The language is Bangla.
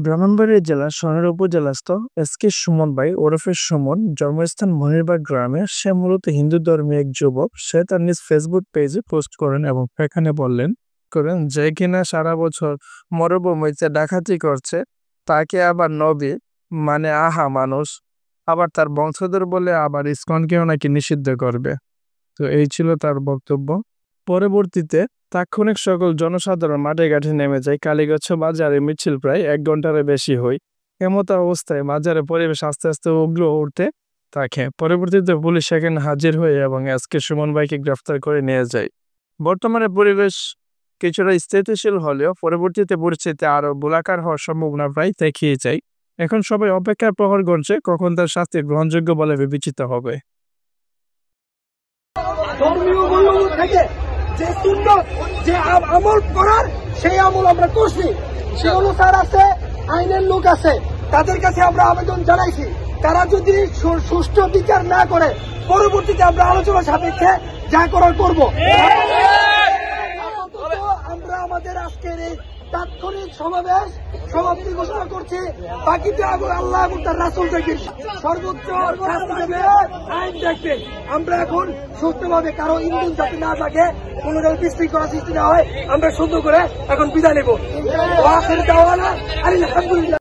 ব্রাহ্মণবাড়িয়া জেলার সনের উপজেলাস্থ এস.কে. সুমন ভাই ওরফে সুমন জন্মস্থান মনিরবাগ গ্রামে। সে মূলত হিন্দু ধর্মীয় এক যুবক। সে তার নিজ ফেসবুক পেজে পোস্ট করেন এবং সেখানে বললেন যে কিনা সারা বছর মরুভূমিতে ডাকাতি করছে তাকে আবার নবী মানে আহা মানুষ, আবার তার বংশধর বলে আবার ইসকনকেও নাকি নিষিদ্ধ করবে। তো এই ছিল তার বক্তব্য। পরবর্তীতে তাৎক্ষণিক সকল জনসাধারণ মাঠে ঘাটে নেমে যায়। কালীগঞ্জ বাজারে মিছিল প্রায় 1 ঘন্টার বেশি হয়। এমত অবস্থায় বাজারে পরিবেশ আস্তে আস্তে উগ্র উঠতে থাকে। পরবর্তীতে পুলিশ সেখানে হাজির হয়ে এবং এস.কে. সুমন ভাইকে গ্রেফতার করে নিয়ে যায়। বর্তমানে পরিবেশ কিছুটা স্থিতিশীল হলেও পরবর্তীতে পরিস্থিতি আরো গোলাকার হওয়ার সম্ভাবনা প্রায় দেখিয়ে যায়। এখন সবাই অপেক্ষার প্রহর গুনছে কখন তার শাস্তি গ্রহণযোগ্য বলে বিবেচিত হবে। ধর্মীয় মূল্যবোধ থেকে যে সুন্নত যে আমল করার সেই আমল আমরা করছি। সে অনুসার আছে, আইনের লোক আছে, তাদের কাছে আমরা আবেদন জানাইছি। তারা যদি সুষ্ঠু বিচার না করে পরবর্তীতে আমরা আলোচনা সাপেক্ষে যা করার করব। আমরা আমাদের আজকের এই তাৎক্ষণিক সমাবেশ সমাপ্তি ঘোষণা করছি। বাকিতে আল্লাহ এবং তার রাসূল থেকে সর্বোচ্চ শাস্তি দেবে, আইন দেখবে। আমরা এখন সুস্থভাবে কারো ইন্ধন যাতে না থাকে, কোনো জায়গায় বিশৃঙ্খলা সৃষ্টি না হয়, আমরা সুন্দর করে এখন বিদায় নেব। আলহামদুলিল্লাহ।